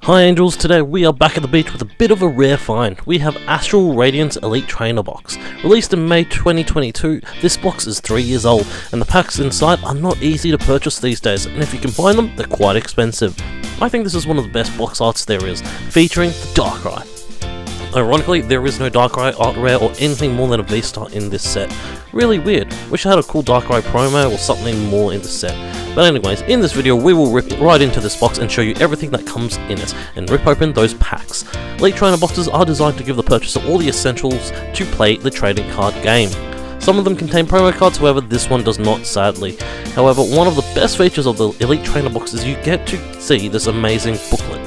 Hi Angels, today we are back at the beach with a bit of a rare find. We have Astral Radiance Elite Trainer Box. Released in May 2022, this box is 3 years old, and the packs inside are not easy to purchase these days, and if you can find them, they're quite expensive. I think this is one of the best box arts there is, featuring the Darkrai. Ironically, there is no Darkrai art rare or anything more than a VSTAR in this set. Really weird. Wish I had a cool Darkrai promo or something more in the set. But anyways, in this video we will rip right into this box and show you everything that comes in it, and rip open those packs. Elite Trainer boxes are designed to give the purchaser all the essentials to play the trading card game. Some of them contain promo cards, however this one does not, sadly. However, one of the best features of the Elite Trainer box is you get to see this amazing booklet.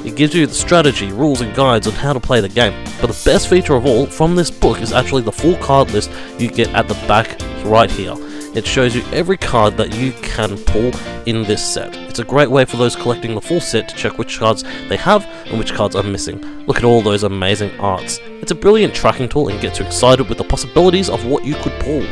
It gives you the strategy, rules and guides on how to play the game, but the best feature of all from this book is actually the full card list you get at the back right here. It shows you every card that you can pull in this set. It's a great way for those collecting the full set to check which cards they have and which cards are missing. Look at all those amazing arts. It's a brilliant tracking tool and gets you excited with the possibilities of what you could pull.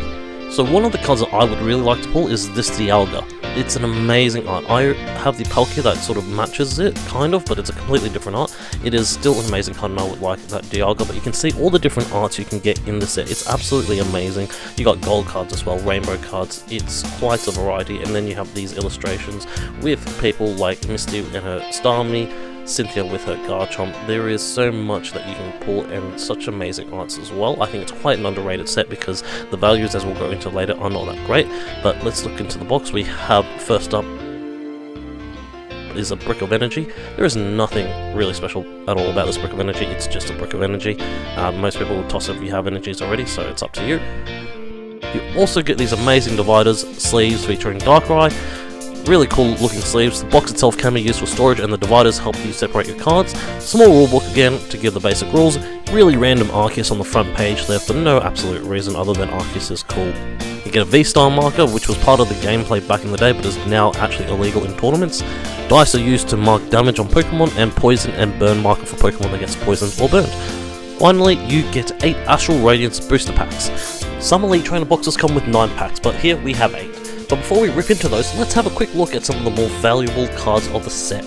So one of the cards that I would really like to pull is this Dialga. It's an amazing art. I have the Palkia that sort of matches it, kind of, but it's a completely different art. It is still an amazing card and I would like that Dialga, but you can see all the different arts you can get in the set. It's absolutely amazing. You got gold cards as well, rainbow cards. It's quite a variety, and then you have these illustrations with people like Misty and her Starmie, Cynthia with her Garchomp. There is so much that you can pull and such amazing arts as well. I think it's quite an underrated set because the values, as we'll go into later, are not that great. But let's look into the box. We have, first up, is a Brick of Energy. There is nothing really special at all about this Brick of Energy. It's just a Brick of Energy. Most people will toss it if you have energies already, so it's up to you. You also get these amazing dividers, sleeves featuring Darkrai. Really cool looking sleeves. The box itself can be used for storage and the dividers help you separate your cards. Small rulebook again to give the basic rules. Really random Arceus on the front page there for no absolute reason other than Arceus is cool. You get a V-Star marker, which was part of the gameplay back in the day but is now actually illegal in tournaments. Dice are used to mark damage on Pokemon, and poison and burn marker for Pokemon that gets poisoned or burned. Finally, you get 8 Astral Radiance booster packs. Some Elite Trainer boxes come with 9 packs, but here we have 8. But before we rip into those, let's have a quick look at some of the more valuable cards of the set.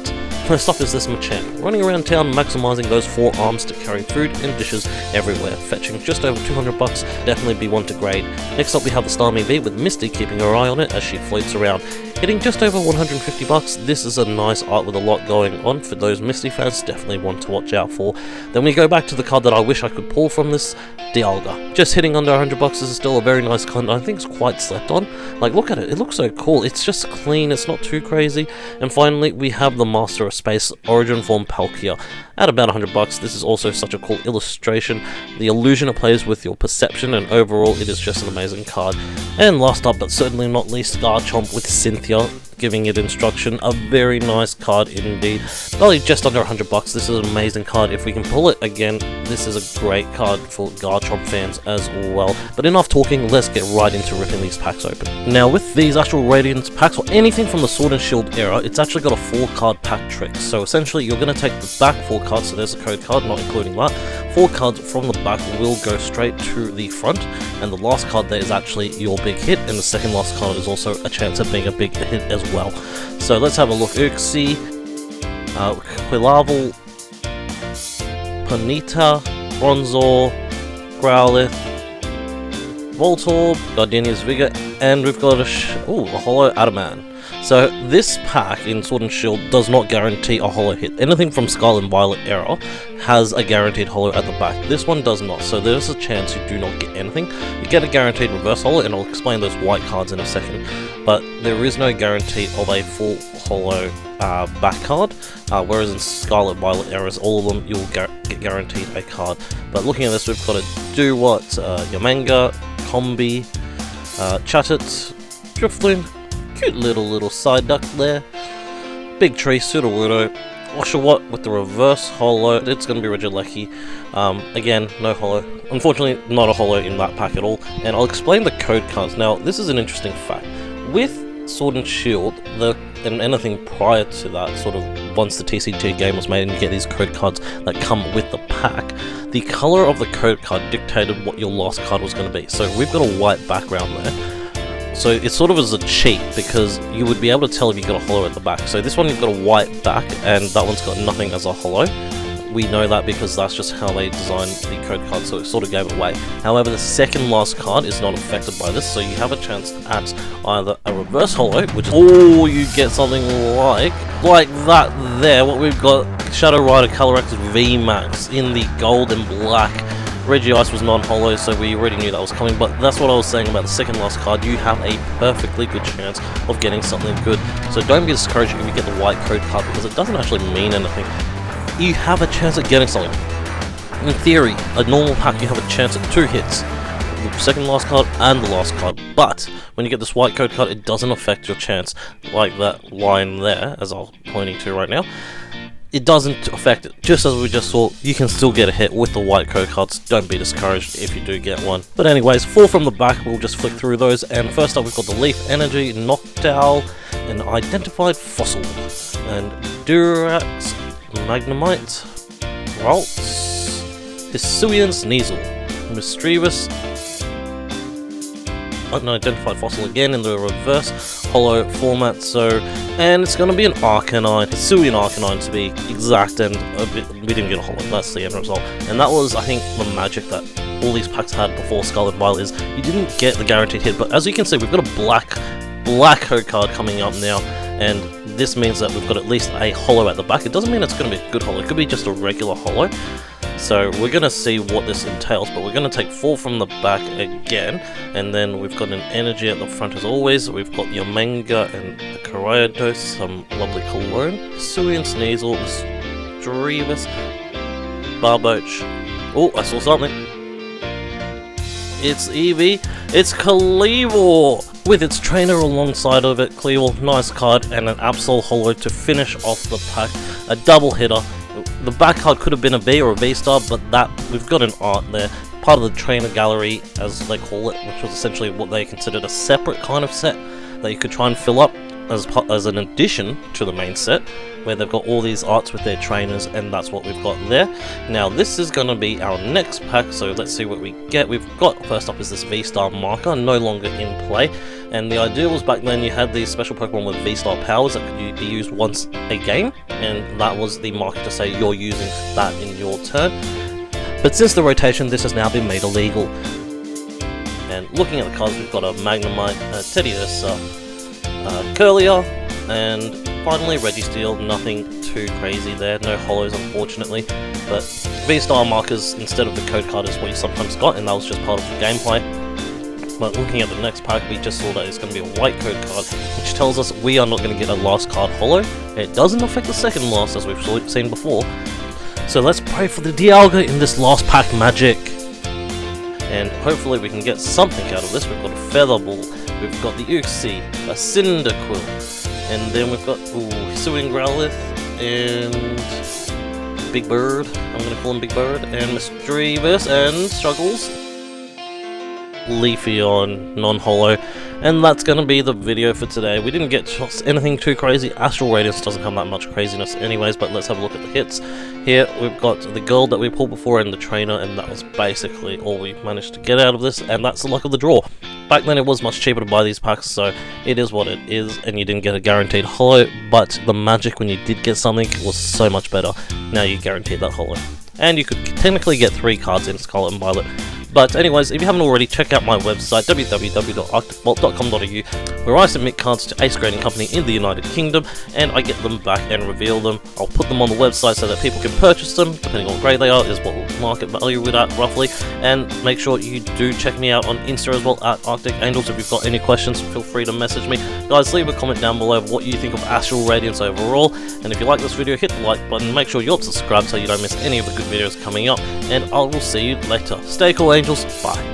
First up is this Machamp, running around town maximising those 4 arms to carry food and dishes everywhere, fetching just over 200 bucks, definitely be one to grade. Next up we have the Starmie V with Misty keeping her eye on it as she floats around, hitting just over 150 bucks. This is a nice art with a lot going on for those Misty fans, definitely one to watch out for. Then we go back to the card that I wish I could pull from this, Dialga. Just hitting under 100 bucks. This is still a very nice card. I think it's quite slept on. Like, look at it, it looks so cool. It's just clean, it's not too crazy. And finally we have the Master of Space Origin Form Palkia at about 100 bucks. This is also such a cool illustration. The illusion it plays with your perception, and overall it is just an amazing card. And last up but certainly not least, Garchomp with Cynthia giving it instruction. A very nice card indeed. Probably just under 100 bucks. This is an amazing card. If we can pull it again, this is a great card for Garchomp fans as well. But enough talking, let's get right into ripping these packs open. Now with these Astral Radiance packs, or anything from the Sword and Shield era, it's actually got a 4 card pack trick. So essentially you're going to take the back 4 cards, so there's a code card, not including that. 4 cards from the back will go straight to the front, and the last card there is actually your big hit, and the second last card is also a chance of being a big hit as well. So let's have a look. Uxie, Quillarvel, Ponyta, Bronzor, Growlithe, Voltorb, Gardenia's Vigor, and we've got a holo Adaman. So this pack in Sword and Shield does not guarantee a holo hit. Anything from Scarlet Violet era has a guaranteed holo at the back. This one does not, so there's a chance you do not get anything. You get a guaranteed reverse holo, and I'll explain those white cards in a second, but there is no guarantee of a full holo back card, whereas in Scarlet Violet eras, all of them you'll get guaranteed a card. But looking at this, we've got a Duwat, Yamanga, Combi, Chatot, Drifloon, cute little side duck there, Big Tree, Sudowoodo, Oshawott with the reverse holo. It's going to be Regieleki. Again, no holo. Unfortunately, not a holo in that pack at all. And I'll explain the code cards. Now, this is an interesting fact. With Sword and Shield, and anything prior to that, sort of once the TCG game was made and you get these code cards that come with the pack, the color of the code card dictated what your last card was going to be. So we've got a white background there. So it sort of is a cheat, because you would be able to tell if you got a holo at the back. So this one you've got a white back, and that one's got nothing as a holo. We know that because that's just how they designed the code card, so it sort of gave it away. However, the second last card is not affected by this, so you have a chance at either a reverse holo, which is, or you get something like that there. What we've got, Shadow Rider Calyrex VMAX in the gold and black. Regice was non-holo, so we already knew that was coming, but that's what I was saying about the second last card. You have a perfectly good chance of getting something good, so don't be discouraged if you get the white code card, because it doesn't actually mean anything. You have a chance at getting something. In theory, a normal pack you have a chance at 2 hits. The second last card and the last card. But when you get this white code card, it doesn't affect your chance, like that line there, as I'm pointing to right now. It doesn't affect it. Just as we just saw, you can still get a hit with the white code cards. Don't be discouraged if you do get one. But anyways, 4 from the back, we'll just flick through those. And first up, we've got the Leaf Energy, Noctowl, an Identified Fossil, and Durax, Magnemite, Ralts, Hisuian Sneasel, Mischievous, Unidentified Fossil again in the reverse holo format, and it's going to be an Arcanine, Hisuian Arcanine to be exact, and we didn't get a holo, that's the end result. And that was, I think, the magic that all these packs had before Scarlet Violet, is you didn't get the guaranteed hit, but as you can see, we've got a black code card coming up now, and this means that we've got at least a holo at the back. It doesn't mean it's going to be a good holo, it could be just a regular holo. So we're going to see what this entails, but we're going to take 4 from the back again, and then we've got an energy at the front as always. We've got the Omega and the Coriolis, some lovely cologne, Hisuian Sneasel, Mischievous, Barboach. Oh, I saw something. It's Eevee, it's Kleavor! With its trainer alongside of it, Kleavor, nice card, and an Absol holo to finish off the pack. A double hitter. The back card could have been a V or a VSTAR, but that we've got an art there, part of the trainer gallery as they call it, which was essentially what they considered a separate kind of set that you could try and fill up as an addition to the main set, where they've got all these arts with their trainers, and that's what we've got there. Now this is going to be our next pack, so let's see what we get. We've got, first up is this VSTAR marker, no longer in play, and the idea was back then you had these special Pokemon with VSTAR powers that could be used once a game, and that was the marker to say you're using that in your turn. But since the rotation, this has now been made illegal. And looking at the cards, we've got a Magnemite, Teddiursa, Curlier, and finally Registeel. Nothing too crazy there, no holos unfortunately, but VSTAR markers instead of the code card is what you sometimes got, and that was just part of the gameplay. But looking at the next pack, we just saw that it's going to be a white code card, which tells us we are not going to get a last card holo. It doesn't affect the second last, as we've seen before. So let's pray for the Dialga in this last pack magic, and hopefully we can get something out of this. We've got a Featherball, we've got the Uxie, a Cyndaquil, and then we've got Hisuian Growlithe, and Big Bird, I'm going to call him Big Bird, and Mischievous, and Struggles, Leafeon, non-holo, and that's going to be the video for today. We didn't get anything too crazy. Astral Radiance doesn't have that much craziness anyways, but let's have a look at the hits. Here we've got the girl that we pulled before and the trainer, and that was basically all we managed to get out of this, and that's the luck of the draw. Back then it was much cheaper to buy these packs, so it is what it is, and you didn't get a guaranteed holo, but the magic when you did get something was so much better. Now you guaranteed that holo. And you could technically get 3 cards in Scarlet and Violet. But anyways, if you haven't already, check out my website, www.arcticvault.com.au, where I submit cards to acegrading company in the United Kingdom, and I get them back and reveal them. I'll put them on the website so that people can purchase them, depending on what grade they are, is what market value we're at roughly. And make sure you do check me out on Insta as well, at Arctic Angels. If you've got any questions, feel free to message me. Guys, leave a comment down below of what you think of Astral Radiance overall, and if you like this video, hit the like button, make sure you're subscribed so you don't miss any of the good videos coming up, and I will see you later. Stay cool, Angels. Bye.